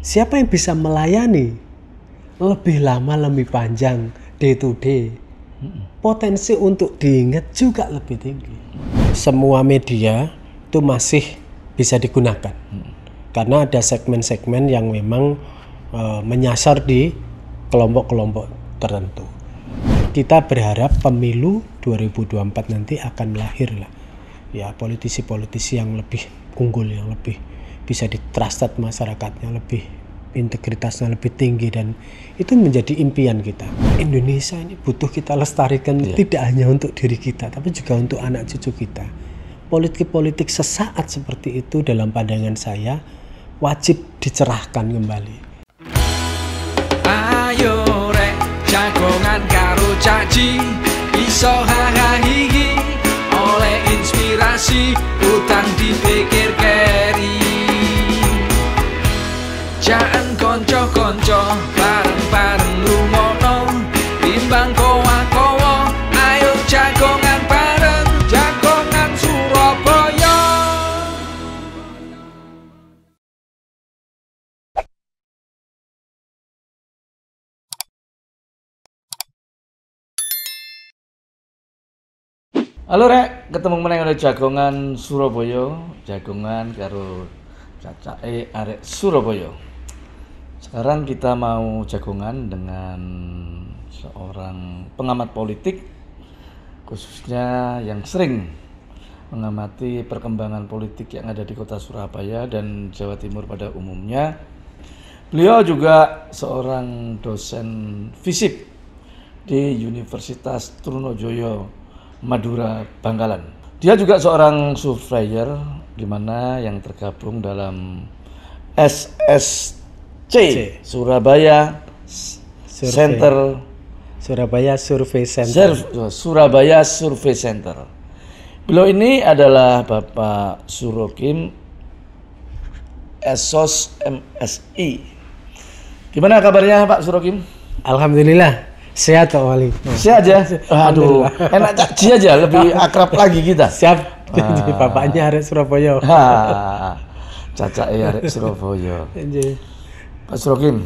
siapa yang bisa melayani lebih lama, lebih panjang, day to day, potensi untuk diingat juga lebih tinggi. Semua media itu masih bisa digunakan karena ada segmen-segmen yang memang menyasar di kelompok-kelompok tertentu. Kita berharap pemilu 2024 nanti akan lahir lah ya politisi-politisi yang lebih unggul, yang lebih bisa di-trusted masyarakatnya, lebih integritasnya lebih tinggi, dan itu menjadi impian kita. Indonesia ini butuh kita lestarikan tidak hanya untuk diri kita tapi juga untuk anak cucu kita. Politik-politik sesaat seperti itu dalam pandangan saya wajib dicerahkan kembali. Ayo rek jagongan karo caci iso hahaha oleh inspirasi utang dipikir keri. Jangan konco-konco bareng-bareng rumono timbang kowa-kowa. Ayo jagongan bareng, jagongan Surabaya. Halo rek, ketemu meneng oleh jagongan Surabaya, jagongan karo cacake arek Surabaya. Sekarang kita mau jagongan dengan seorang pengamat politik, khususnya yang sering mengamati perkembangan politik yang ada di kota Surabaya dan Jawa Timur pada umumnya. Beliau juga seorang dosen FISIP di Universitas Trunojoyo Madura, Bangkalan. Dia juga seorang surveyor di mana yang tergabung dalam SSC Surabaya Center, Surabaya Survey Center. Surabaya Survey Center. Beliau ini adalah Bapak Surokim Esos MSI. Gimana kabarnya Pak Surokim? Alhamdulillah. Sehat Pak Wali. Sehat ya? Aduh, enak caci aja, lebih akrab lagi kita. Siap. Bapaknya arek Surabaya. Caca arek Surabaya. Pak Surokim,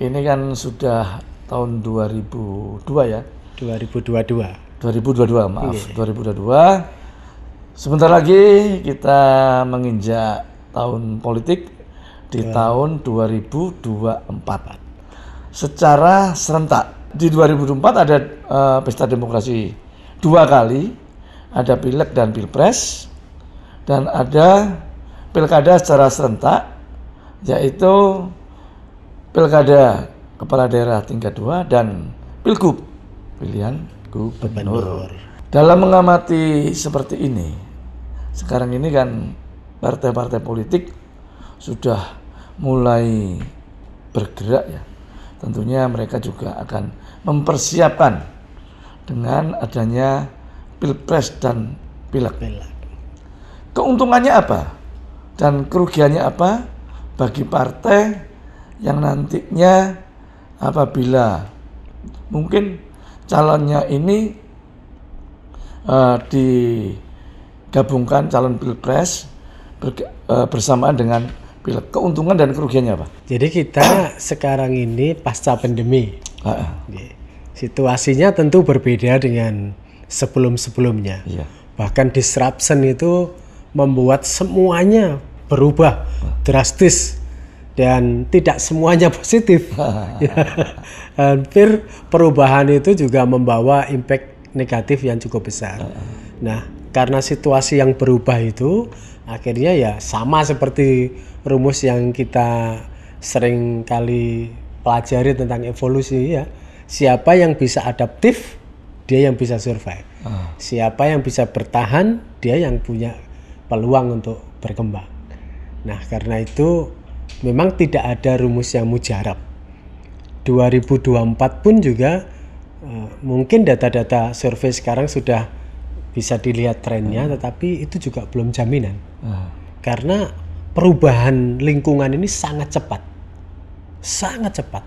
ini kan sudah tahun 2002 ya? 2022. 2022, maaf. 2022. Sebentar lagi kita menginjak tahun politik di tahun 2024. Secara serentak. Di 2024 ada pesta demokrasi 2 kali, ada pileg dan pilpres, dan ada pilkada secara serentak, yaitu pilkada kepala daerah tingkat 2 dan pilgub pilihan gubernur. Dalam mengamati seperti ini, sekarang ini kan partai-partai politik sudah mulai bergerak ya. Tentunya mereka juga akan mempersiapkan dengan adanya pilpres dan pileg. Keuntungannya apa dan kerugiannya apa bagi partai yang nantinya apabila mungkin calonnya ini digabungkan calon pilpres bersamaan dengan pileg. Keuntungan dan kerugiannya apa? Jadi kita sekarang ini pasca pandemi. Situasinya tentu berbeda dengan sebelum-sebelumnya. Bahkan disruption itu membuat semuanya berubah drastis dan tidak semuanya positif. Hampir perubahan itu juga membawa impact negatif yang cukup besar. Nah, karena situasi yang berubah itu akhirnya ya sama seperti rumus yang kita sering kali pelajari tentang evolusi ya. Siapa yang bisa adaptif, dia yang bisa survive. Siapa yang bisa bertahan, dia yang punya peluang untuk berkembang. Nah, karena itu memang tidak ada rumus yang mujarab. 2024 pun juga mungkin data-data survei sekarang sudah bisa dilihat trennya, tetapi itu juga belum jaminan. Karena perubahan lingkungan ini sangat cepat. Sangat cepat.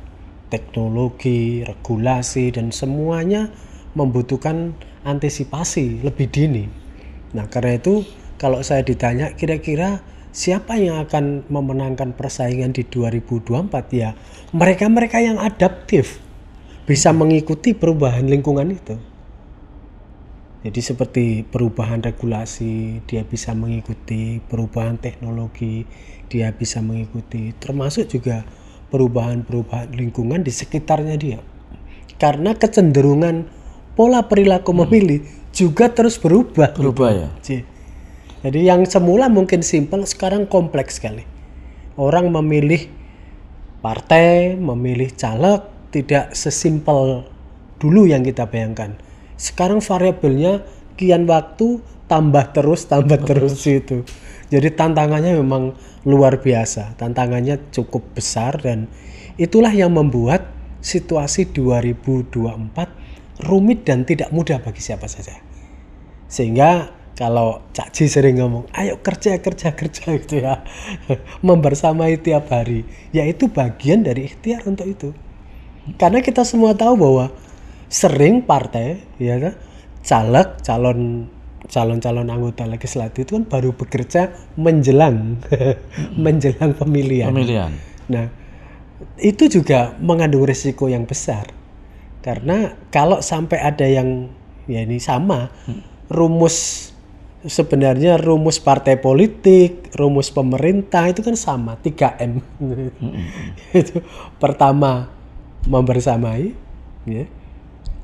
Teknologi, regulasi, dan semuanya membutuhkan antisipasi lebih dini. Nah, karena itu kalau saya ditanya kira-kira siapa yang akan memenangkan persaingan di 2024? Ya mereka-mereka yang adaptif, bisa mengikuti perubahan lingkungan itu. Jadi seperti perubahan regulasi, dia bisa mengikuti perubahan teknologi, dia bisa mengikuti, termasuk juga perubahan-perubahan lingkungan di sekitarnya dia. Karena kecenderungan pola perilaku memilih juga terus berubah. Ya. Jadi yang semula mungkin simpel, sekarang kompleks sekali. Orang memilih partai, memilih caleg tidak sesimpel dulu yang kita bayangkan. Sekarang variabelnya kian waktu tambah terus itu. Jadi tantangannya memang luar biasa. Tantangannya cukup besar dan itulah yang membuat situasi 2024 rumit dan tidak mudah bagi siapa saja. Sehingga kalau Cak Ji sering ngomong, ayo kerja gitu ya. Membersamai tiap hari. Ya itu bagian dari ikhtiar untuk itu. Karena kita semua tahu bahwa sering partai, ya kan, calon anggota legislatif itu kan baru bekerja menjelang pemilihan. Nah, itu juga mengandung risiko yang besar. Karena kalau sampai ada yang ya ini sama sebenarnya rumus partai politik, rumus pemerintah itu kan sama, 3M. Itu pertama membersamai, ya,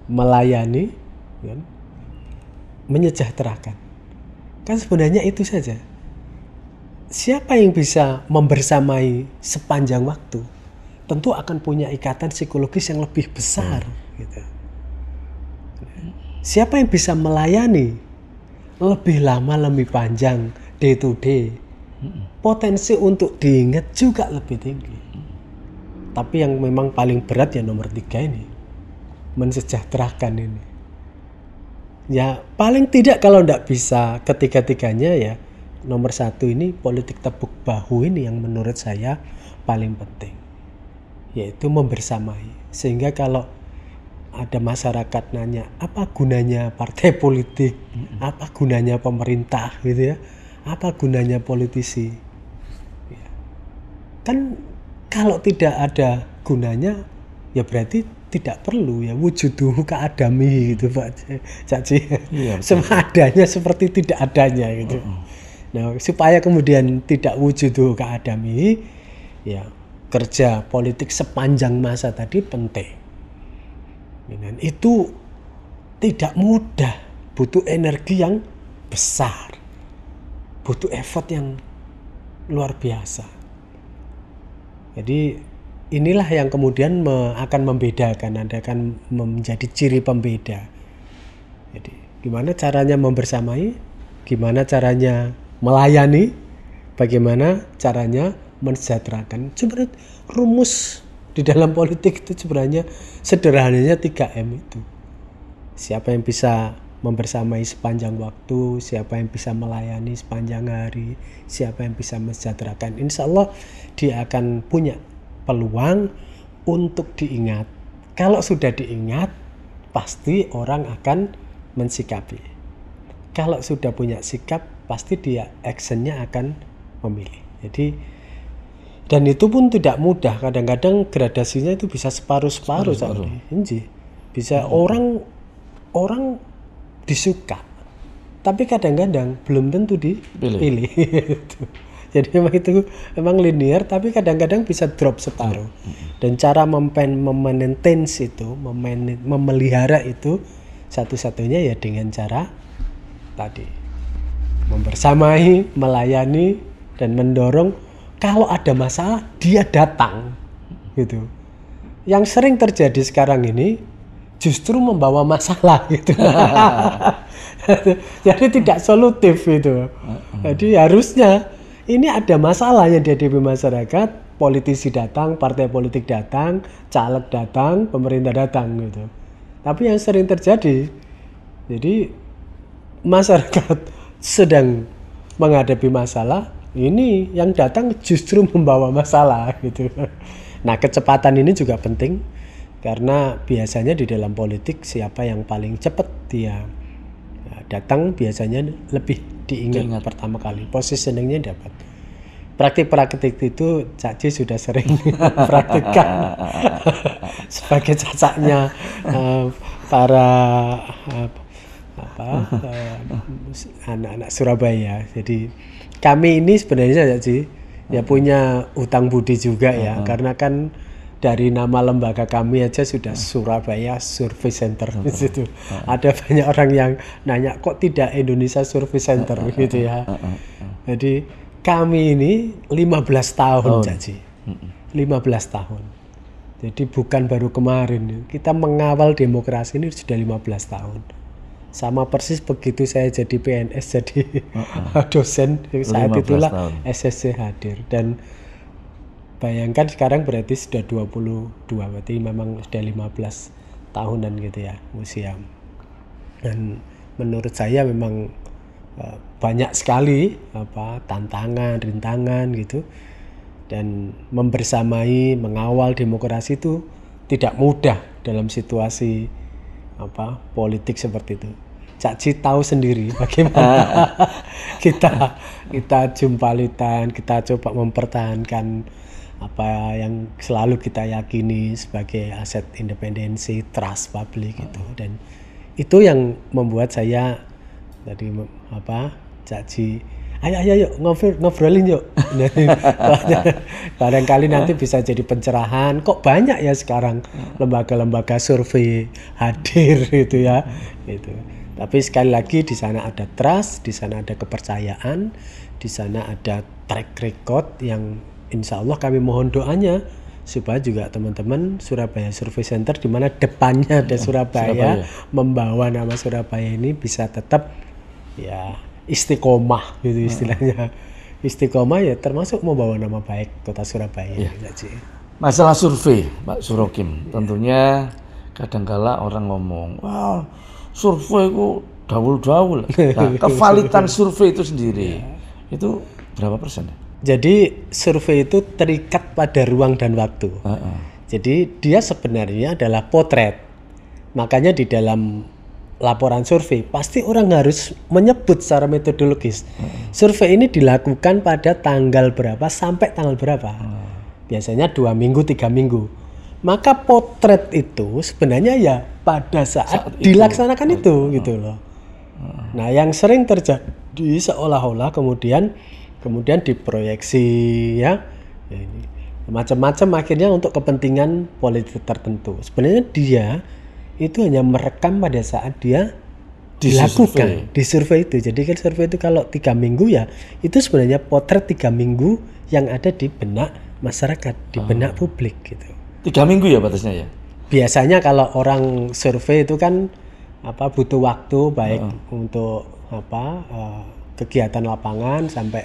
melayani, ya, menyejahterakan. Kan sebenarnya itu saja. Siapa yang bisa membersamai sepanjang waktu tentu akan punya ikatan psikologis yang lebih besar. Gitu. Siapa yang bisa melayani lebih lama, lebih panjang, day to day, potensi untuk diingat juga lebih tinggi. Tapi yang memang paling berat ya nomor 3 ini, mensejahterakan ini. Ya paling tidak kalau tidak bisa ketiga-tiganya ya nomor 1 ini politik tepuk bahu ini yang menurut saya paling penting, yaitu membersamai. Sehingga kalau ada masyarakat nanya apa gunanya partai politik, apa gunanya pemerintah gitu ya, apa gunanya politisi, ya. Kan kalau tidak ada gunanya ya berarti tidak perlu ya, wujuduhu ka'adami gitu Pak Caci. Iya, semua adanya seperti tidak adanya gitu. Nah supaya kemudian tidak wujuduhu ka'adami, ya kerja politik sepanjang masa tadi penting. Dan itu tidak mudah, butuh energi yang besar, butuh effort yang luar biasa. Jadi inilah yang kemudian akan membedakan, akan menjadi ciri pembeda. Jadi gimana caranya membersamai, gimana caranya melayani, bagaimana caranya mensejahterakan. Sebenarnya rumus di dalam politik itu sebenarnya sederhananya 3M itu. Siapa yang bisa membersamai sepanjang waktu, siapa yang bisa melayani sepanjang hari, siapa yang bisa mensejahterakan. Insya Allah dia akan punya peluang untuk diingat. Kalau sudah diingat, pasti orang akan mensikapi. Kalau sudah punya sikap, pasti dia actionnya akan memilih. Jadi dan itu pun tidak mudah. Kadang-kadang gradasinya itu bisa separuh-separuh. Bisa orang disuka, tapi kadang-kadang belum tentu dipilih. Jadi memang linear, tapi kadang-kadang bisa drop separuh. Dan cara memaintain itu, memelihara itu satu-satunya ya dengan cara tadi membersamai, melayani dan mendorong. Kalau ada masalah dia datang gitu. Yang sering terjadi sekarang ini justru membawa masalah gitu. Jadi tidak solutif itu. Jadi harusnya ini ada masalah yang dihadapi masyarakat, politisi datang, partai politik datang, caleg datang, pemerintah datang gitu. Tapi yang sering terjadi, jadi masyarakat sedang menghadapi masalah, ini yang datang justru membawa masalah gitu. Nah kecepatan ini juga penting karena biasanya di dalam politik siapa yang paling cepat dia datang biasanya lebih diingat pertama kali, positioningnya dapat. praktik itu Cak Ji sudah sering praktikkan sebagai cacaknya para anak-anak Surabaya. Jadi kami ini sebenarnya Cak Ji ya punya hutang budi juga ya, karena kan dari nama lembaga kami aja sudah Surabaya Survey Center di situ. Ada banyak orang yang nanya kok tidak Indonesia Survey Center gitu ya. Jadi kami ini 15 tahun Cak. 15 tahun. Jadi bukan baru kemarin. Kita mengawal demokrasi ini sudah 15 tahun. Sama persis begitu saya jadi PNS, jadi dosen saat itulah tahun. SSC hadir. Dan bayangkan sekarang berarti sudah 22, berarti memang sudah 15 tahunan gitu ya usia. Dan menurut saya memang banyak sekali tantangan, rintangan gitu, dan membersamai, mengawal demokrasi itu tidak mudah dalam situasi politik seperti itu. Cak Ji tahu sendiri bagaimana kita jumpalitan, kita coba mempertahankan apa yang selalu kita yakini sebagai aset independensi, trust publik gitu, dan itu yang membuat saya tadi Cak Ji, ayo ngobrolin yuk. Barangkali nanti bisa jadi pencerahan. Kok banyak ya sekarang lembaga-lembaga survei hadir gitu ya. Gitu. Tapi sekali lagi di sana ada trust, di sana ada kepercayaan, di sana ada track record yang insya Allah kami mohon doanya supaya juga teman-teman Surabaya Survey Center di mana depannya ada Surabaya, membawa nama Surabaya ini bisa tetap ya istiqomah gitu istilahnya. Istiqomah ya termasuk membawa nama baik kota Surabaya. Ya. Masalah survei Pak Surokim, tentunya kadangkala orang ngomong, wah survei ku daul-daul. Nah, kevalitan survei itu sendiri itu berapa persen? Jadi survei itu terikat pada ruang dan waktu. Jadi dia sebenarnya adalah potret. Makanya di dalam laporan survei pasti orang harus menyebut secara metodologis. Survei ini dilakukan pada tanggal berapa sampai tanggal berapa. Biasanya 2 minggu, 3 minggu. Maka potret itu sebenarnya ya pada saat dilaksanakan itu gitu loh. Nah, yang sering terjadi seolah-olah kemudian diproyeksi ya. Ini macam-macam akhirnya untuk kepentingan politik tertentu. Sebenarnya dia itu hanya merekam pada saat dia dilakukan di survei itu. Jadi kan survei itu kalau 3 minggu ya itu sebenarnya potret 3 minggu yang ada di benak masyarakat, di benak publik gitu. 3 minggu ya batasnya ya? Biasanya kalau orang survei itu kan butuh waktu baik untuk kegiatan lapangan sampai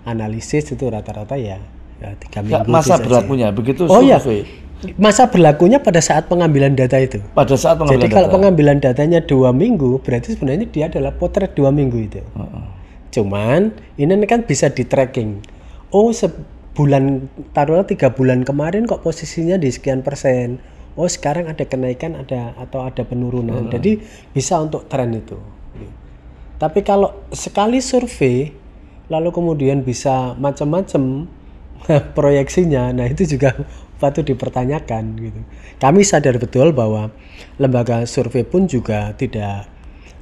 analisis itu rata-rata ya 3 minggu. Masa berlakunya begitu survei? Ya. Masa berlakunya pada saat pengambilan data itu. Pada saat pengambilan data. Jadi kalau pengambilan datanya 2 minggu, berarti sebenarnya dia adalah potret 2 minggu itu. Cuman ini kan bisa di tracking. Oh sebulan, taruhlah 3 bulan kemarin kok posisinya di sekian persen. Oh sekarang ada kenaikan atau ada penurunan. Jadi bisa untuk tren itu. Tapi kalau sekali survei, lalu kemudian bisa macam-macam proyeksinya, nah itu juga patut dipertanyakan gitu. Kami sadar betul bahwa lembaga survei pun juga tidak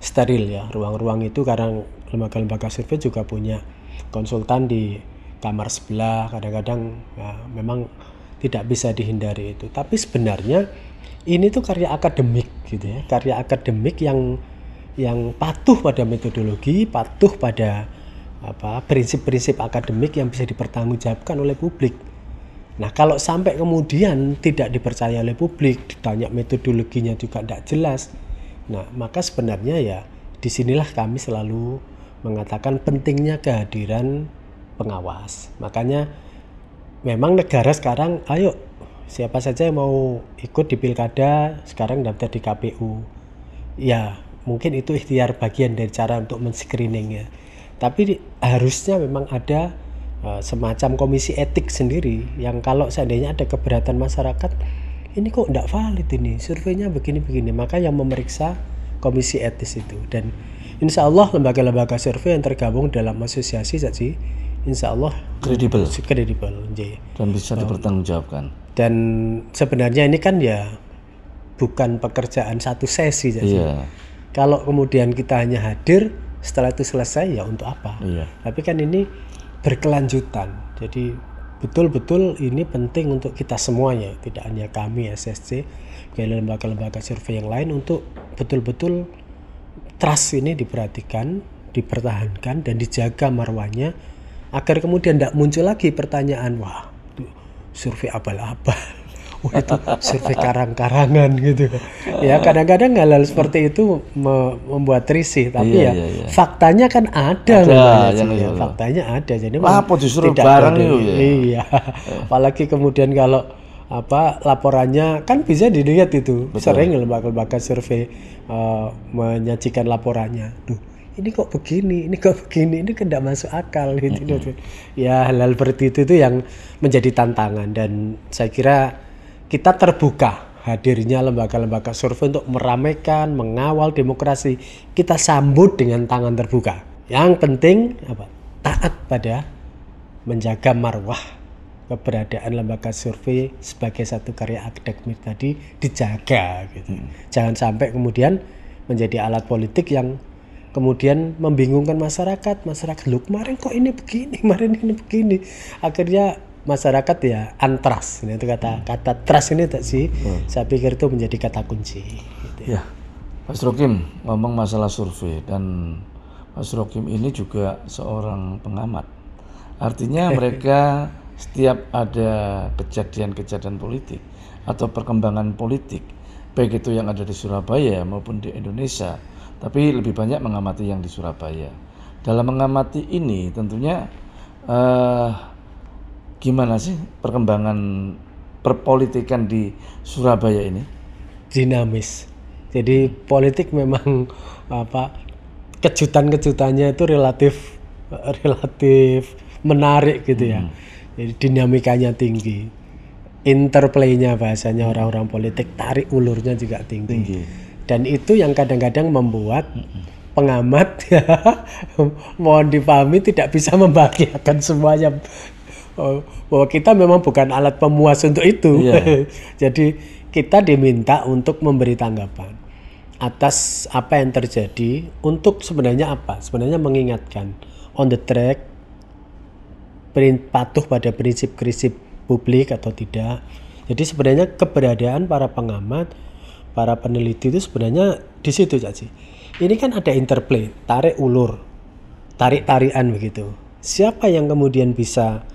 steril ya, ruang-ruang itu karena lembaga-lembaga survei juga punya konsultan di kamar sebelah, kadang-kadang ya, memang tidak bisa dihindari itu. Tapi sebenarnya ini tuh karya akademik gitu ya, karya akademik yang patuh pada metodologi, patuh pada prinsip-prinsip akademik yang bisa dipertanggungjawabkan oleh publik. Nah kalau sampai kemudian tidak dipercaya oleh publik, ditanya metodologinya juga tidak jelas, nah maka sebenarnya ya disinilah kami selalu mengatakan pentingnya kehadiran pengawas. Makanya memang negara sekarang, ayo siapa saja yang mau ikut di pilkada sekarang daftar di KPU. Ya mungkin itu ikhtiar bagian dari cara untuk men-screening ya. Tapi harusnya memang ada semacam komisi etik sendiri yang kalau seandainya ada keberatan masyarakat, ini kok tidak valid ini, surveinya begini-begini, maka yang memeriksa komisi etis itu. Dan insya Allah lembaga-lembaga survei yang tergabung dalam asosiasi insya Allah Kredibel nggih. dan bisa dipertanggungjawabkan. Dan sebenarnya ini kan ya bukan pekerjaan satu sesi. Iya. Kalau kemudian kita hanya hadir, setelah itu selesai ya untuk apa? Iya. Tapi kan ini berkelanjutan. Jadi betul-betul ini penting untuk kita semuanya, tidak hanya kami SSC, kayak lembaga-lembaga survei yang lain, untuk betul-betul trust ini diperhatikan, dipertahankan dan dijaga marwahnya agar kemudian tidak muncul lagi pertanyaan, wah itu survei abal-abal. Wah itu survei karang-karangan gitu. Ya kadang-kadang hal-hal seperti itu membuat risih, tapi iya. Faktanya kan ada ya. Faktanya ada. Jadi apa disuruh tidak bareng ada, itu ya. Iya. Apalagi kemudian kalau laporannya kan bisa dilihat itu. Betul. Sering lembaga-lembaga survei menyajikan laporannya. Duh, ini kok begini, ini kan tidak masuk akal gitu. Ya hal-hal seperti itu yang menjadi tantangan, dan saya kira kita terbuka hadirnya lembaga-lembaga survei untuk meramaikan, mengawal demokrasi. Kita sambut dengan tangan terbuka. Yang penting taat pada menjaga marwah keberadaan lembaga survei sebagai satu karya akademik tadi dijaga gitu. Jangan sampai kemudian menjadi alat politik yang kemudian membingungkan masyarakat. Loh kemarin kok ini begini. Akhirnya masyarakat ya untrust. Itu kata trust ini tak sih? Saya pikir itu menjadi kata kunci. Gitu. Ya, Mas Rokim ngomong masalah survei, dan Mas Rokim ini juga seorang pengamat. Artinya mereka setiap ada kejadian-kejadian politik atau perkembangan politik, baik itu yang ada di Surabaya maupun di Indonesia, tapi lebih banyak mengamati yang di Surabaya. Dalam mengamati ini tentunya gimana sih perkembangan perpolitikan di Surabaya ini? Dinamis. Jadi politik memang kejutan-kejutannya itu relatif menarik gitu ya. Jadi dinamikanya tinggi. Interplaynya bahasanya orang-orang politik, tarik ulurnya juga tinggi. Dan itu yang kadang-kadang membuat pengamat mohon dipahami tidak bisa membahagiakan semuanya. Bahwa kita memang bukan alat pemuas untuk itu. Jadi kita diminta untuk memberi tanggapan atas apa yang terjadi, untuk sebenarnya mengingatkan on the track, patuh pada prinsip-prinsip publik atau tidak. Jadi sebenarnya keberadaan para pengamat, para peneliti itu sebenarnya di situ Caci. Ini kan ada interplay, tarik ulur, tarik-tarikan begitu. Siapa yang kemudian bisa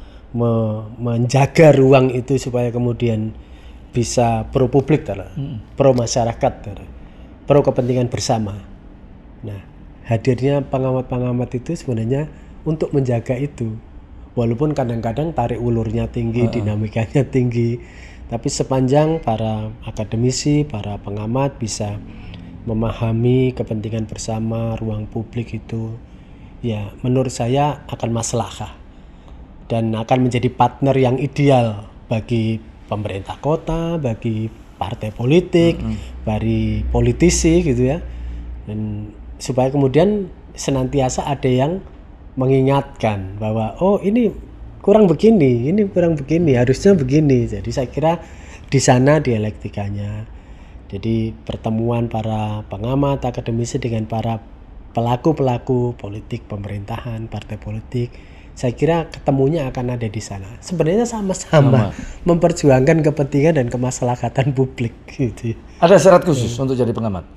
menjaga ruang itu supaya kemudian bisa pro publik, pro masyarakat, pro kepentingan bersama. Nah, hadirnya pengamat-pengamat itu sebenarnya untuk menjaga itu. Walaupun kadang-kadang tarik ulurnya tinggi, dinamikanya tinggi, tapi sepanjang para akademisi, para pengamat bisa memahami kepentingan bersama, ruang publik itu, ya menurut saya akan maslahah dan akan menjadi partner yang ideal bagi pemerintah kota, bagi partai politik, bagi politisi gitu ya. Dan supaya kemudian senantiasa ada yang mengingatkan bahwa oh ini kurang begini, harusnya begini. Jadi saya kira di sana dialektikanya. Jadi pertemuan para pengamat akademisi dengan para pelaku-pelaku politik pemerintahan, partai politik, saya kira ketemunya akan ada di sana. Sebenarnya sama-sama memperjuangkan kepentingan dan kemaslahatan publik gitu. Ada syarat khusus untuk jadi pengamat?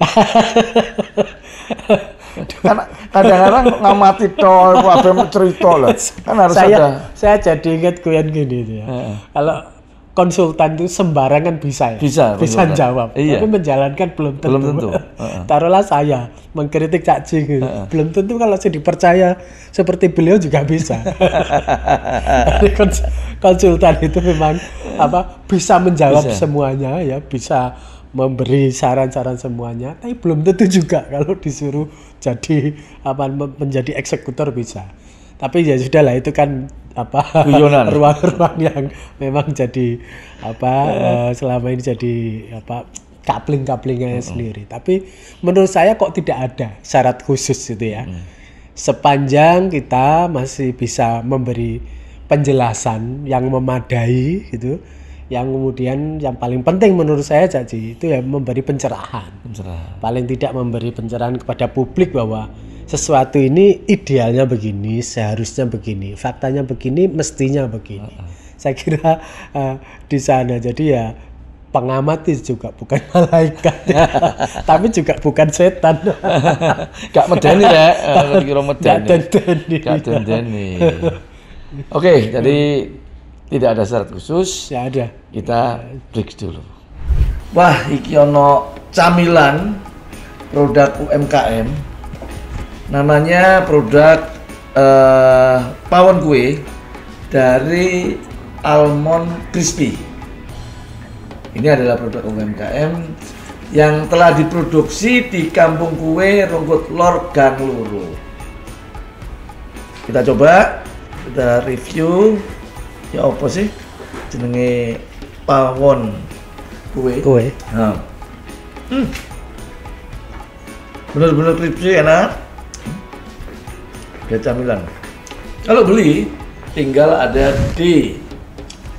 Karena kadang-kadang ngamati toh, apa cerita lah. Kan harus ada. Saya jadi ingat kuyan gini ya. Kalau konsultan itu sembarangan bisa ya. Bisa jawab. Iya. Tapi menjalankan belum tentu. Taruhlah saya mengkritik Cak Jing gitu. Belum tentu kalau saya dipercaya seperti beliau juga bisa. Konsultan itu memang bisa menjawab semuanya ya, bisa memberi saran-saran semuanya, tapi belum tentu juga kalau disuruh jadi menjadi eksekutor bisa. Tapi ya sudahlah, itu kan ruang-ruang yang memang jadi selama ini jadi kapling-kaplingnya sendiri. Tapi menurut saya kok tidak ada syarat khusus itu ya. sepanjang kita masih bisa memberi penjelasan yang memadai gitu, yang kemudian yang paling penting menurut saya Cak Ji itu ya memberi pencerahan. Paling tidak memberi pencerahan kepada publik bahwa sesuatu ini idealnya begini, seharusnya begini, faktanya begini, mestinya begini. Saya kira di sana. Jadi ya pengamat itu juga bukan malaikat ya. Tapi juga bukan setan. Gak medeni ya, kira medeni. Gak dendeni. Oke, jadi tidak ada syarat khusus. Ya ada. Kita break dulu. Wah, iki ono camilan produk UMKM. Namanya produk pawon kue dari Almond Crispy. Ini adalah produk UMKM yang telah diproduksi di Kampung Kue Rungkut Lor Gang Loro. Kita coba, kita review. Ya apa sih jenenge pawon kue? Nah. Bener-bener crispy, enak. Dia camilan. Kalau beli tinggal ada di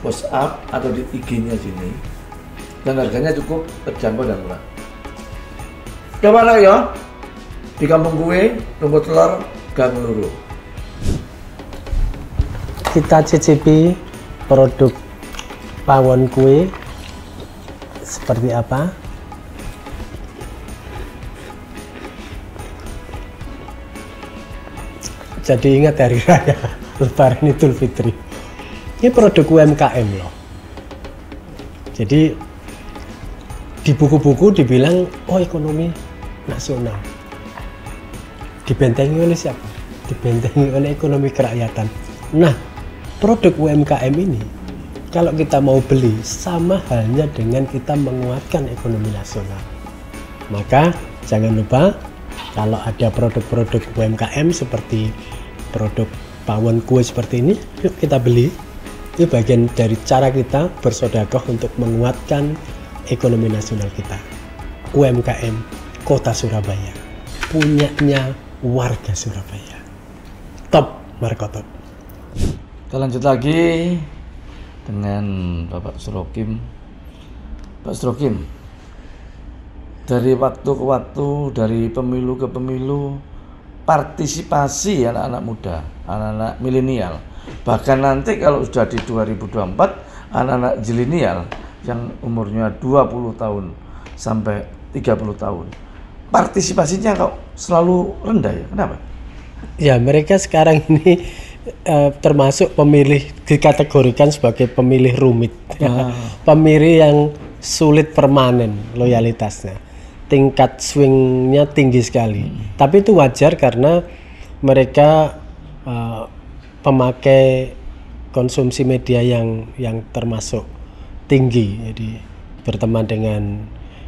WhatsApp atau di IG-nya sini. Dan harganya cukup terjangkau dan murah. Kemana ya? Di Kampung Kue Rungkut Lor Gang Loro. Kita cicipi produk pawon kue seperti apa. Jadi ingat hari raya Lebaran Idul Fitri. Ini produk UMKM loh. Jadi di buku-buku dibilang ekonomi nasional. Dibentengi oleh siapa? Dibentengi oleh ekonomi kerakyatan. Nah, produk UMKM ini kalau kita mau beli sama halnya dengan kita menguatkan ekonomi nasional. Maka jangan lupa kalau ada produk-produk UMKM seperti produk pawon kue seperti ini, yuk kita beli. Ini bagian dari cara kita bersedekah untuk menguatkan ekonomi nasional kita. UMKM Kota Surabaya, punyanya warga Surabaya. Top, Marco top. Kita lanjut lagi dengan Bapak Surokim. Pak Surokim, dari waktu ke waktu, dari pemilu ke pemilu, partisipasi anak-anak muda, anak-anak milenial, bahkan nanti kalau sudah di 2024, anak-anak zilenial yang umurnya 20 tahun sampai 30 tahun, partisipasinya kok selalu rendah ya? Kenapa? Ya, mereka sekarang ini termasuk pemilih, dikategorikan sebagai pemilih rumit. Pemilih yang sulit permanen loyalitasnya. Tingkat swingnya tinggi sekali. Tapi itu wajar karena mereka pemakai konsumsi media yang termasuk tinggi. Jadi berteman dengan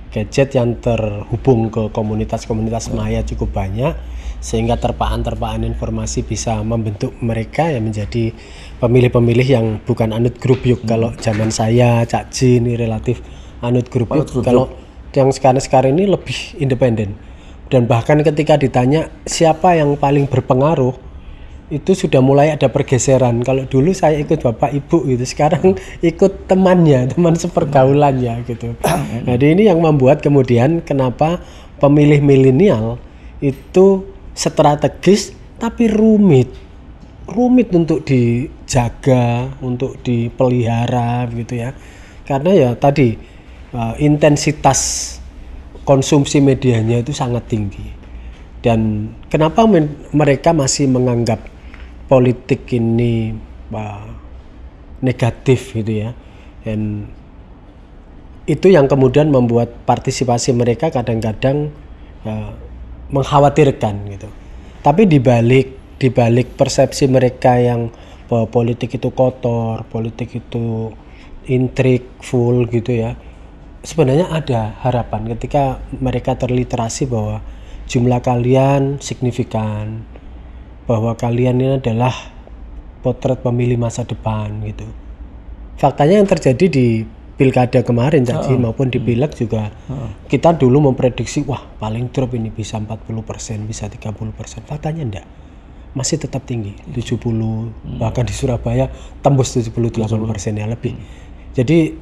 gadget yang terhubung ke komunitas-komunitas maya cukup banyak, sehingga terpaan-terpaan informasi bisa membentuk mereka yang menjadi pemilih-pemilih yang bukan anut grup yuk. Kalau zaman saya, Cak Ji ini relatif anut grup yuk. Kalau yang sekarang ini lebih independen. Dan bahkan ketika ditanya siapa yang paling berpengaruh, itu sudah mulai ada pergeseran. Kalau dulu saya ikut bapak ibu gitu, sekarang ikut temannya, teman sepergaulannya gitu. Jadi ini yang membuat kemudian kenapa pemilih milenial itu strategis tapi rumit untuk dijaga, untuk dipelihara gitu ya. Karena ya tadi intensitas konsumsi medianya itu sangat tinggi. Dan kenapa mereka masih menganggap politik ini negatif gitu ya. Dan itu yang kemudian membuat partisipasi mereka kadang-kadang mengkhawatirkan gitu. Tapi dibalik persepsi mereka yang bahwa politik itu kotor, politik itu intrik full gitu ya. Sebenarnya ada harapan ketika mereka terliterasi bahwa jumlah kalian signifikan, bahwa kalian ini adalah potret pemilih masa depan gitu. Faktanya yang terjadi di pilkada kemarin Cak Ji, maupun di pileg juga kita dulu memprediksi wah paling drop ini bisa 40%, bisa 30%. Faktanya enggak. masih tetap tinggi, 70, bahkan di Surabaya tembus 78% ya lebih. Jadi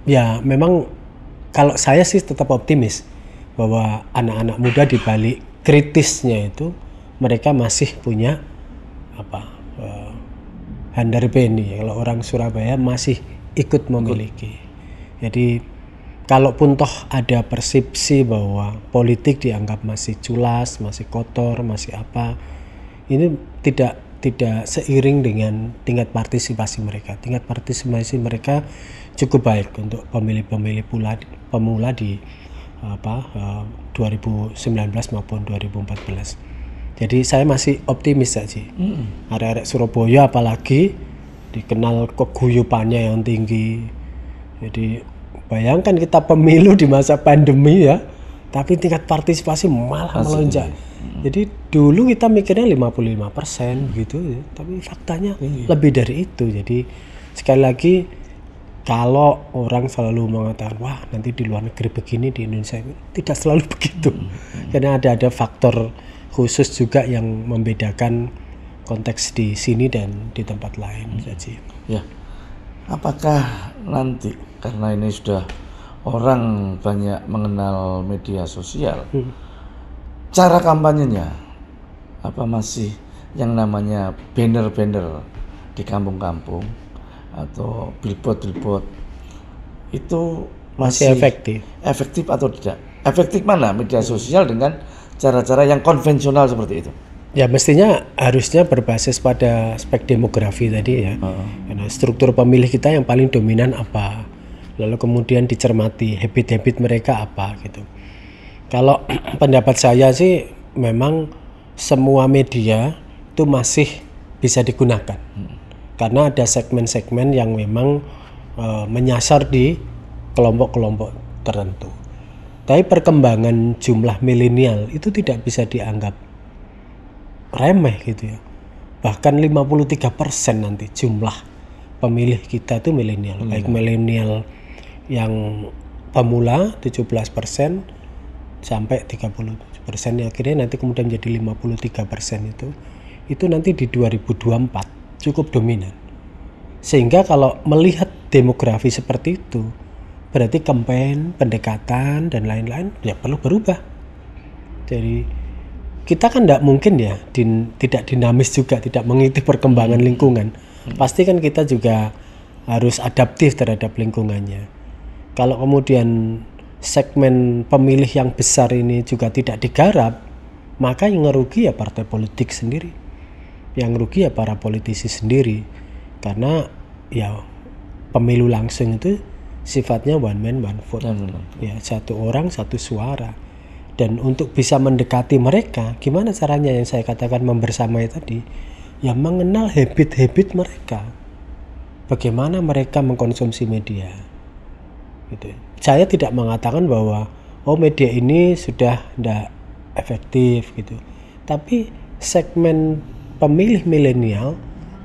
ya memang kalau saya sih tetap optimis bahwa anak-anak muda di balik kritisnya itu mereka masih punya handarbeni, kalau orang Surabaya masih ikut memiliki. Jadi kalaupun toh ada persepsi bahwa politik dianggap masih culas, masih kotor, masih apa, ini tidak seiring dengan tingkat partisipasi mereka. Tingkat partisipasi mereka cukup baik untuk pemilih-pemilih pemula di 2019 maupun 2014. Jadi saya masih optimis saja. Arek-arek Surabaya apalagi dikenal keguyupannya yang tinggi. Jadi bayangkan kita pemilu di masa pandemi ya, tapi tingkat partisipasi malah melonjak. Jadi dulu kita mikirnya 55% gitu ya, tapi faktanya lebih dari itu. Jadi sekali lagi kalau orang selalu mengatakan wah nanti di luar negeri begini, di Indonesia tidak selalu begitu. Karena ada faktor khusus juga yang membedakan konteks di sini dan di tempat lain saja. Ya, apakah nanti karena ini sudah orang banyak mengenal media sosial, cara kampanyenya apa masih yang namanya banner-banner di kampung-kampung atau billboard itu masih efektif atau tidak? Efektif mana media sosial dengan cara-cara yang konvensional seperti itu? Ya mestinya harusnya berbasis pada aspek demografi tadi ya. Karena struktur pemilih kita yang paling dominan apa, lalu kemudian dicermati habit-habit mereka apa gitu. Kalau pendapat saya sih memang semua media itu masih bisa digunakan. Karena ada segmen-segmen yang memang menyasar di kelompok-kelompok tertentu. Tapi perkembangan jumlah milenial itu tidak bisa dianggap remeh gitu ya. Bahkan 53% nanti jumlah pemilih kita itu milenial. Baik milenial yang pemula 17% sampai 37%, akhirnya nanti kemudian menjadi 53% itu nanti di 2024 cukup dominan. Sehingga kalau melihat demografi seperti itu, berarti campaign, pendekatan dan lain-lain ya perlu berubah. Jadi kita kan tidak mungkin ya tidak dinamis juga, tidak mengikuti perkembangan lingkungan. Pasti kan kita juga harus adaptif terhadap lingkungannya. Kalau kemudian segmen pemilih yang besar ini juga tidak digarap, maka yang merugi ya partai politik sendiri, yang rugi ya para politisi sendiri. Karena ya pemilu langsung itu sifatnya one man one vote, ya satu orang satu suara. Dan untuk bisa mendekati mereka, gimana caranya yang saya katakan membersamai tadi, ya mengenal habit-habit mereka, bagaimana mereka mengkonsumsi media. Gitu. Saya tidak mengatakan bahwa media ini sudah tidak efektif gitu, tapi segmen pemilih milenial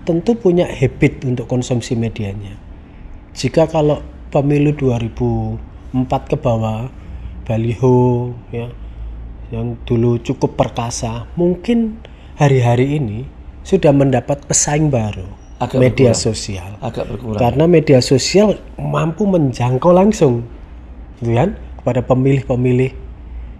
tentu punya habit untuk konsumsi medianya. Jika kalau pemilu 2004 ke bawah, baliho ya yang dulu cukup perkasa, mungkin hari-hari ini sudah mendapat pesaing baru, media sosial. Agak berkurang. Karena media sosial mampu menjangkau langsung, gitu kan, kepada pemilih-pemilih.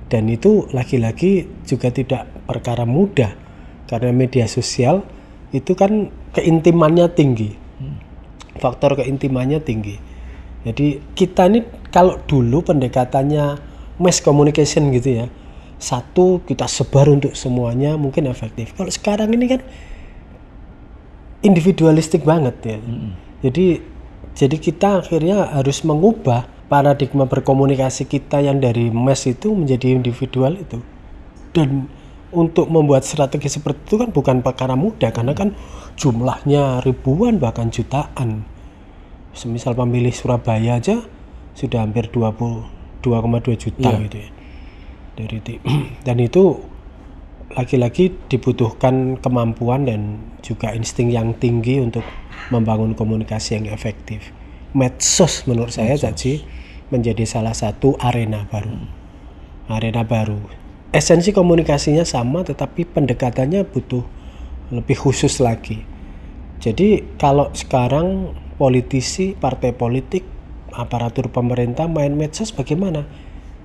Dan itu lagi-lagi juga tidak perkara mudah, karena media sosial itu kan keintimannya tinggi, faktor keintimannya tinggi. Jadi kita ini kalau dulu pendekatannya mass communication gitu ya, satu kita sebar untuk semuanya mungkin efektif. Kalau sekarang ini kan individualistik banget ya. Jadi kita akhirnya harus mengubah paradigma berkomunikasi kita yang dari mass itu menjadi individual itu. Dan untuk membuat strategi seperti itu kan bukan perkara mudah, karena kan jumlahnya ribuan bahkan jutaan. Semisal pemilih Surabaya aja sudah hampir 22,2 juta gitu ya. Dan itu lagi-lagi dibutuhkan kemampuan dan juga insting yang tinggi untuk membangun komunikasi yang efektif. Medsos menurut saya jadi menjadi salah satu arena baru. Esensi komunikasinya sama, tetapi pendekatannya butuh lebih khusus lagi. Jadi kalau sekarang politisi, partai politik, aparatur pemerintah main medsos bagaimana?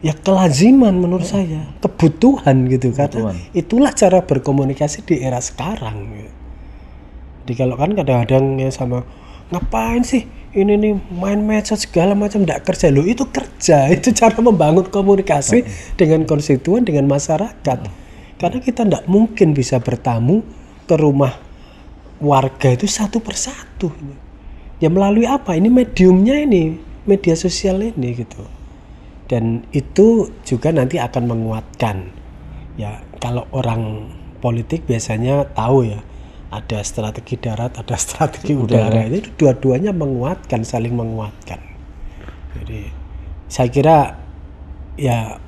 Ya kelaziman menurut saya, kebutuhan gitu kan. Itulah cara berkomunikasi di era sekarang. Jadi kalau kan kadang-kadang ya sama ngapain sih ini nih main medsos segala macam, enggak kerja. Loh itu kerja, itu cara membangun komunikasi dengan konstituen, dengan masyarakat. Karena kita enggak mungkin bisa bertamu ke rumah warga itu satu persatu. Ya melalui apa? Ini mediumnya ini, media sosial ini gitu. Dan itu juga nanti akan menguatkan. Ya kalau orang politik biasanya tahu ya, ada strategi darat, ada strategi udara. Itu dua-duanya menguatkan, saling menguatkan. Jadi saya kira ya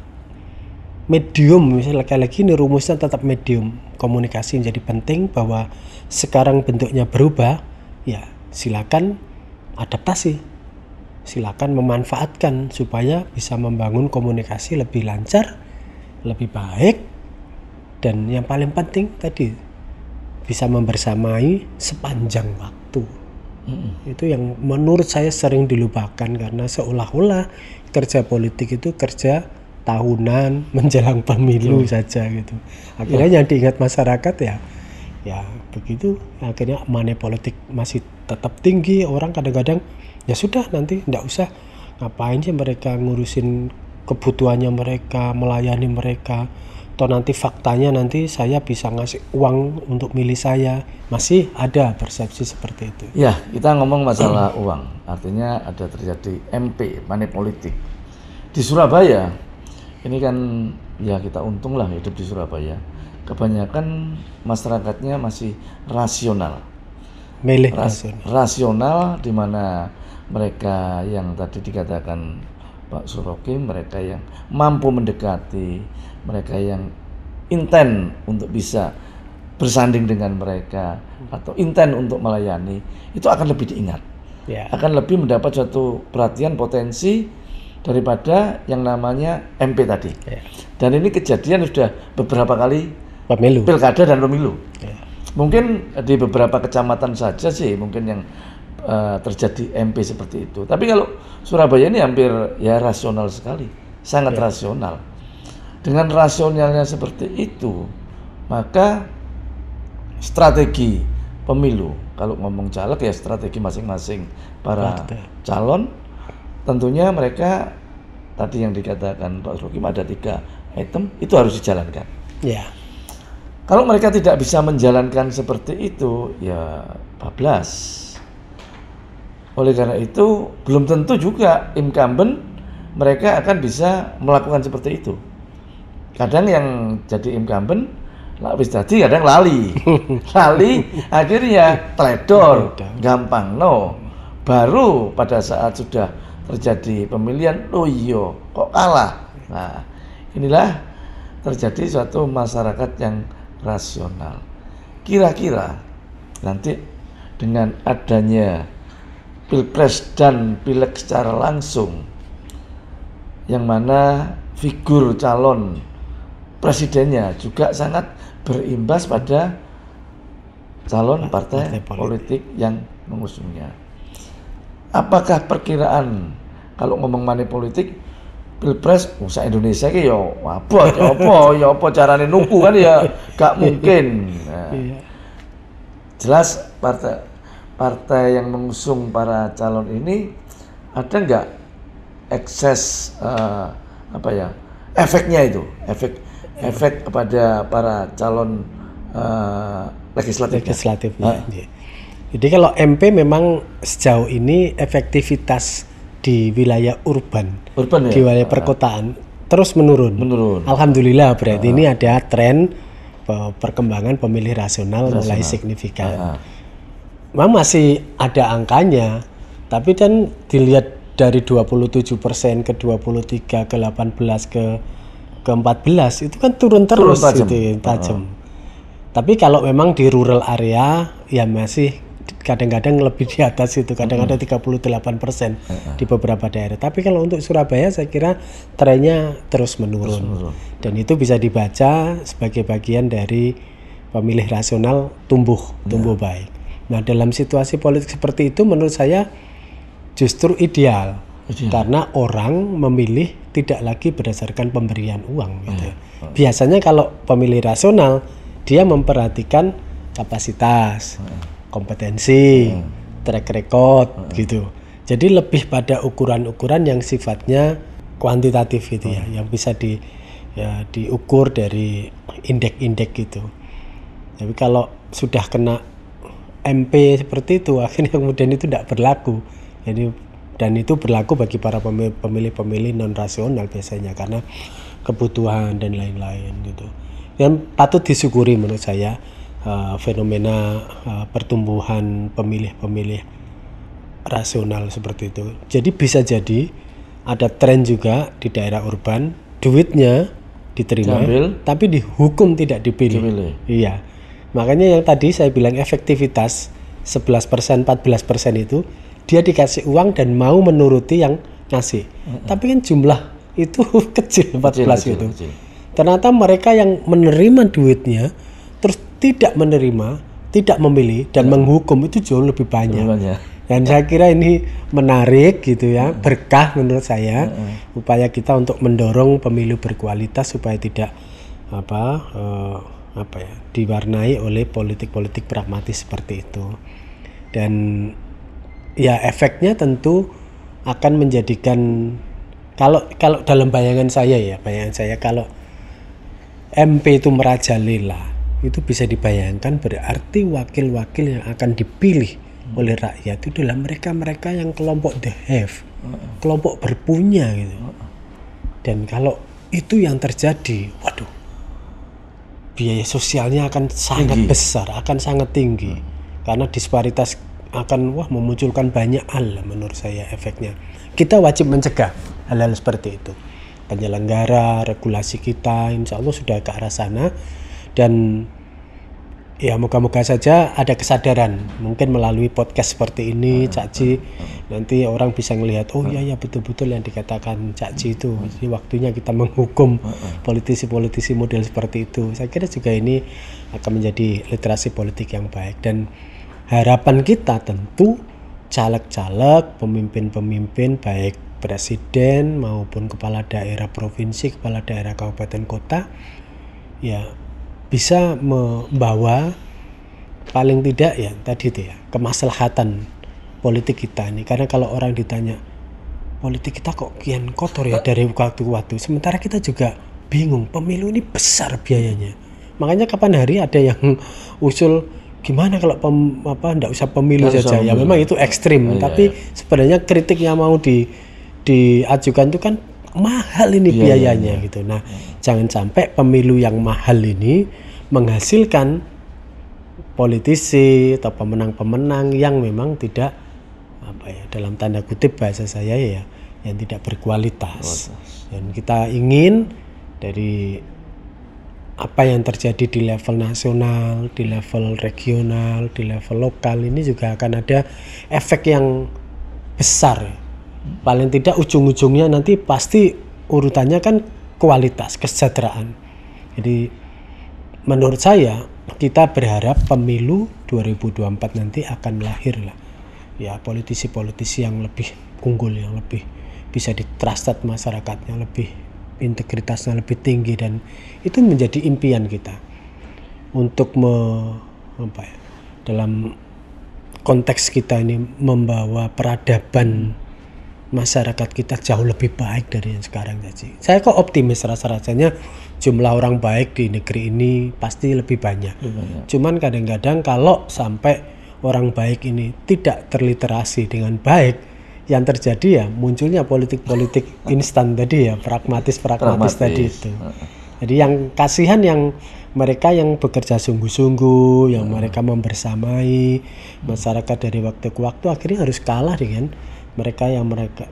medium, misalnya lagi ini rumusnya tetap medium. Komunikasi menjadi penting, bahwa sekarang bentuknya berubah, ya silakan adaptasi. Silakan memanfaatkan supaya bisa membangun komunikasi lebih lancar, lebih baik, dan yang paling penting tadi bisa membersamai sepanjang waktu. Itu yang menurut saya sering dilupakan, karena seolah-olah kerja politik itu kerja tahunan menjelang pemilu saja gitu. Akhirnya yang diingat masyarakat ya begitu. Akhirnya money politik masih tetap tinggi. Orang kadang-kadang ya sudah, nanti enggak usah, ngapain sih mereka ngurusin kebutuhannya mereka, melayani mereka, atau nanti faktanya nanti saya bisa ngasih uang untuk milih saya. Masih ada persepsi seperti itu. Ya, kita ngomong masalah uang, artinya ada terjadi MP, money politik di Surabaya. Ini kan ya kita untung lah hidup di Surabaya. Kebanyakan masyarakatnya masih rasional. Milih rasional, di mana mereka yang tadi dikatakan Pak Suroki, mereka yang mampu mendekati, mereka yang intent untuk bisa bersanding dengan mereka atau intent untuk melayani, itu akan lebih diingat, akan lebih mendapat suatu perhatian, potensi daripada yang namanya MP tadi. Dan ini kejadian sudah beberapa kali pemilu, pilkada dan pemilu. Mungkin di beberapa kecamatan saja sih mungkin yang terjadi MP seperti itu. Tapi kalau Surabaya ini hampir ya rasional sekali, sangat rasional. Dengan rasionalnya seperti itu, maka strategi pemilu, kalau ngomong caleg ya strategi masing-masing para calon, tentunya mereka tadi yang dikatakan Pak Rokim ada 3 item, itu harus dijalankan. Kalau mereka tidak bisa menjalankan seperti itu, ya bablas. Oleh karena itu, belum tentu juga incumbent mereka akan bisa melakukan seperti itu. Kadang yang jadi incumbent, wis tadi kadang lali. Akhirnya teledor, gampang baru pada saat sudah terjadi pemilihan, oh iya kok kalah. Nah, inilah terjadi suatu masyarakat yang rasional. Kira-kira nanti dengan adanya Pilpres dan Pileg secara langsung, yang mana figur calon presidennya juga sangat berimbas pada calon partai politik yang mengusungnya. Apakah perkiraan kalau ngomong money politik Pilpres usah Indonesia ki ya apa carane nuku kan ya gak mungkin. Nah, jelas partai yang mengusung para calon ini ada nggak ekses efeknya itu, efek kepada para calon legislatifnya. Jadi kalau MP memang sejauh ini efektivitas di wilayah urban ya? Di wilayah perkotaan terus menurun. Alhamdulillah, berarti ini ada tren perkembangan pemilih rasional mulai signifikan. Memang masih ada angkanya, tapi kan dilihat dari 27% ke 23 ke 18 ke 14 itu kan turun terus tajam. Tapi kalau memang di rural area ya masih kadang-kadang lebih di atas itu, kadang-kadang 38% di beberapa daerah. Tapi kalau untuk Surabaya saya kira trennya terus menurun. Dan itu bisa dibaca sebagai bagian dari pemilih rasional tumbuh baik. Nah, dalam situasi politik seperti itu menurut saya justru ideal. Karena orang memilih tidak lagi berdasarkan pemberian uang gitu. Biasanya kalau pemilih rasional dia memperhatikan kapasitas, kompetensi, track record gitu. Jadi lebih pada ukuran-ukuran yang sifatnya kuantitatif gitu ya, yang bisa diukur dari indeks-indeks gitu. Tapi kalau sudah kena MP seperti itu, akhirnya kemudian itu tidak berlaku. Jadi dan itu berlaku bagi para pemilih-pemilih non rasional biasanya karena kebutuhan dan lain-lain gitu. Yang patut disyukuri menurut saya fenomena pertumbuhan pemilih-pemilih rasional seperti itu. Jadi bisa jadi ada tren juga di daerah urban, duitnya diterima, tapi dihukum tidak dipilih. Iya. Makanya yang tadi saya bilang efektivitas 11%, 14% itu dia dikasih uang dan mau menuruti yang ngasih. Tapi kan jumlah itu kecil, 14 itu. Kecil. Ternyata mereka yang menerima duitnya terus tidak menerima, tidak memilih dan menghukum itu jauh lebih banyak. Dan saya kira ini menarik gitu ya, berkah menurut saya upaya kita untuk mendorong pemilu berkualitas supaya tidak diwarnai oleh politik-politik pragmatis seperti itu. Dan ya efeknya tentu akan menjadikan kalau dalam bayangan saya kalau MP itu merajalela itu bisa dibayangkan berarti wakil-wakil yang akan dipilih oleh rakyat itu adalah mereka yang kelompok the have, kelompok berpunya gitu. Dan kalau itu yang terjadi, waduh, biaya sosialnya akan sangat besar, akan sangat tinggi, karena disparitas akan memunculkan banyak hal menurut saya efeknya. Kita wajib mencegah hal-hal seperti itu. Penyelenggara, regulasi kita, insya Allah sudah ke arah sana dan ya moga-moga saja ada kesadaran mungkin melalui podcast seperti ini Cak Ji nanti orang bisa melihat ya betul-betul yang dikatakan Cak Ji itu jadi waktunya kita menghukum politisi-politisi model seperti itu. Saya kira juga ini akan menjadi literasi politik yang baik dan harapan kita tentu caleg-caleg, pemimpin-pemimpin baik presiden maupun kepala daerah provinsi, kepala daerah kabupaten kota ya bisa membawa paling tidak ya tadi itu ya kemaslahatan politik kita ini. Karena kalau orang ditanya politik kita kok kian kotor ya dari waktu ke waktu, sementara kita juga bingung, pemilu ini besar biayanya. Makanya kapan hari ada yang usul gimana kalau enggak usah pemilu saja ya, memang itu ekstrim, tapi sebenarnya kritik yang mau diajukan itu kan mahal ini biayanya gitu. Nah, jangan sampai pemilu yang mahal ini menghasilkan politisi atau pemenang-pemenang yang memang tidak dalam tanda kutip bahasa saya ya yang tidak berkualitas. Dan kita ingin dari apa yang terjadi di level nasional, di level regional, di level lokal ini juga akan ada efek yang besar. Paling tidak ujung-ujungnya nanti pasti urutannya kan kualitas, kesejahteraan. Jadi menurut saya kita berharap pemilu 2024 nanti akan lahir lah ya politisi-politisi yang lebih unggul, yang lebih bisa ditrusted masyarakatnya, lebih integritasnya lebih tinggi, dan itu menjadi impian kita untuk dalam konteks kita ini membawa peradaban masyarakat kita jauh lebih baik dari yang sekarang. Jadi saya kok optimis, rasa-rasanya jumlah orang baik di negeri ini pasti lebih banyak. Cuman kadang-kadang kalau sampai orang baik ini tidak terliterasi dengan baik, yang terjadi ya munculnya politik-politik instan tadi ya, pragmatis tadi itu. Jadi yang kasihan yang mereka yang bekerja sungguh-sungguh, yang mereka membersamai masyarakat dari waktu ke waktu, akhirnya harus kalah dengan mereka yang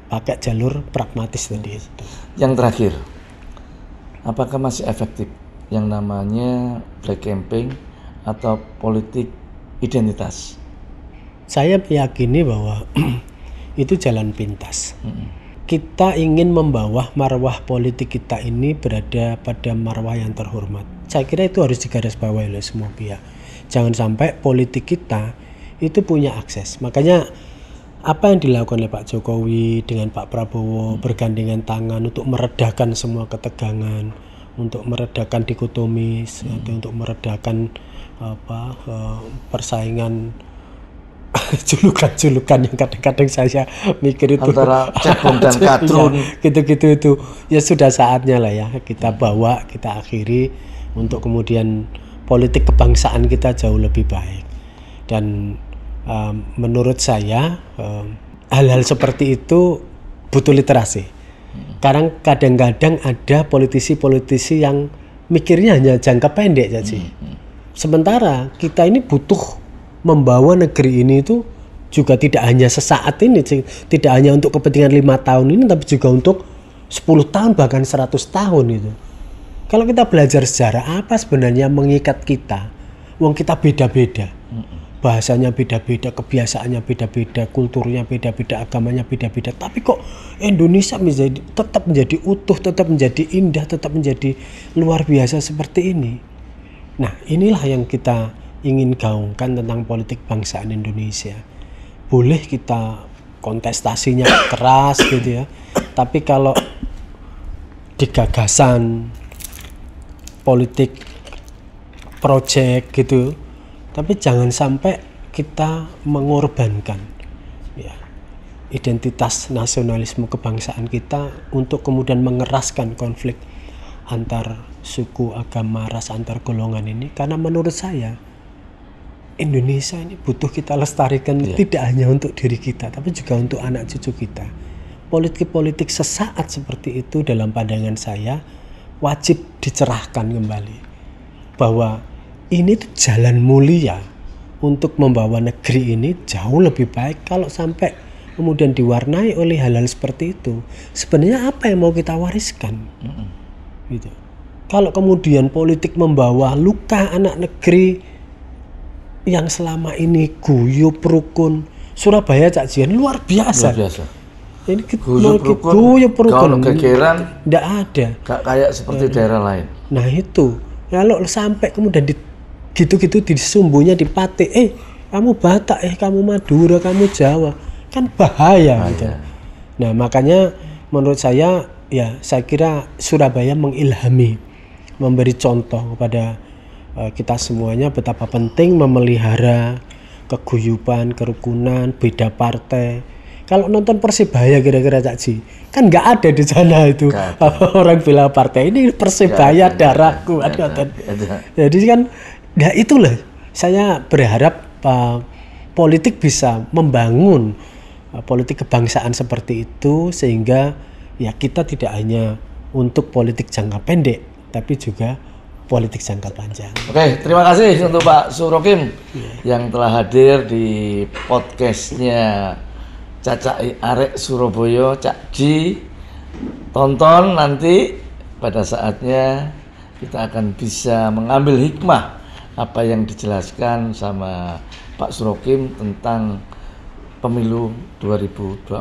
pakai jalur pragmatis tadi itu. Yang terakhir, apakah masih efektif yang namanya black campaign atau politik identitas? Saya meyakini bahwa itu jalan pintas. Kita ingin membawa marwah politik kita ini berada pada marwah yang terhormat. Saya kira itu harus digarisbawahi oleh semua pihak. Jangan sampai politik kita itu punya akses. Makanya apa yang dilakukan oleh Pak Jokowi dengan Pak Prabowo bergandengan tangan untuk meredakan semua ketegangan, untuk meredakan dikotomis, untuk meredakan persaingan julukan-julukan yang kadang-kadang saya mikir itu antara cebong dan kadrun. Gitu-gitu itu ya sudah saatnya lah ya kita bawa, kita akhiri untuk kemudian politik kebangsaan kita jauh lebih baik. Dan menurut saya hal-hal seperti itu butuh literasi. Kadang-kadang ada politisi-politisi yang mikirnya hanya jangka pendek saja. Sementara kita ini butuh membawa negeri ini itu juga tidak hanya sesaat ini, tidak hanya untuk kepentingan 5 tahun ini, tapi juga untuk 10 tahun bahkan 100 tahun itu. Kalau kita belajar sejarah, apa sebenarnya mengikat kita? Wong kita beda-beda, bahasanya beda-beda, kebiasaannya beda-beda, kulturnya beda-beda, agamanya beda-beda. Tapi kok Indonesia tetap menjadi utuh, tetap menjadi indah, tetap menjadi luar biasa seperti ini. Nah, inilah yang kita ingin gaungkan tentang politik bangsaan Indonesia. Boleh kita kontestasinya keras gitu ya, tapi kalau di gagasan politik project gitu, tapi jangan sampai kita mengorbankan ya identitas nasionalisme kebangsaan kita untuk kemudian mengeraskan konflik antar suku, agama, ras, antar golongan ini. Karena menurut saya Indonesia ini butuh kita lestarikan tidak hanya untuk diri kita, tapi juga untuk anak cucu kita. Politik-politik sesaat seperti itu dalam pandangan saya wajib dicerahkan kembali. Bahwa ini tuh jalan mulia untuk membawa negeri ini jauh lebih baik. Kalau sampai kemudian diwarnai oleh hal-hal seperti itu, sebenarnya apa yang mau kita wariskan? Gitu. Kalau kemudian politik membawa luka anak negeri yang selama ini guyup rukun, Surabaya Cak Jian luar biasa. Ini guyup rukun. Kalau gegeran tidak ada. Gak kayak seperti daerah lain. Nah itu, kalau sampai kemudian gitu-gitu disumbunya dipatik, kamu Batak, kamu Madura, kamu Jawa, kan bahaya. Gitu. Nah makanya menurut saya ya saya kira Surabaya mengilhami, memberi contoh kepada kita semuanya betapa penting memelihara keguyuban, kerukunan, beda partai. Kalau nonton Persibaya kira-kira Cak Ji, kan nggak ada di sana itu orang bela partai. Ini Persibaya darahku. Jadi kan, ya itulah saya berharap politik bisa membangun politik kebangsaan seperti itu sehingga ya kita tidak hanya untuk politik jangka pendek, tapi juga politik jangka panjang. Oke, terima kasih untuk Pak Surokim yang telah hadir di podcastnya Cacai Arek Surabaya. Cak Ji, tonton nanti pada saatnya kita akan bisa mengambil hikmah apa yang dijelaskan sama Pak Surokim tentang pemilu 2024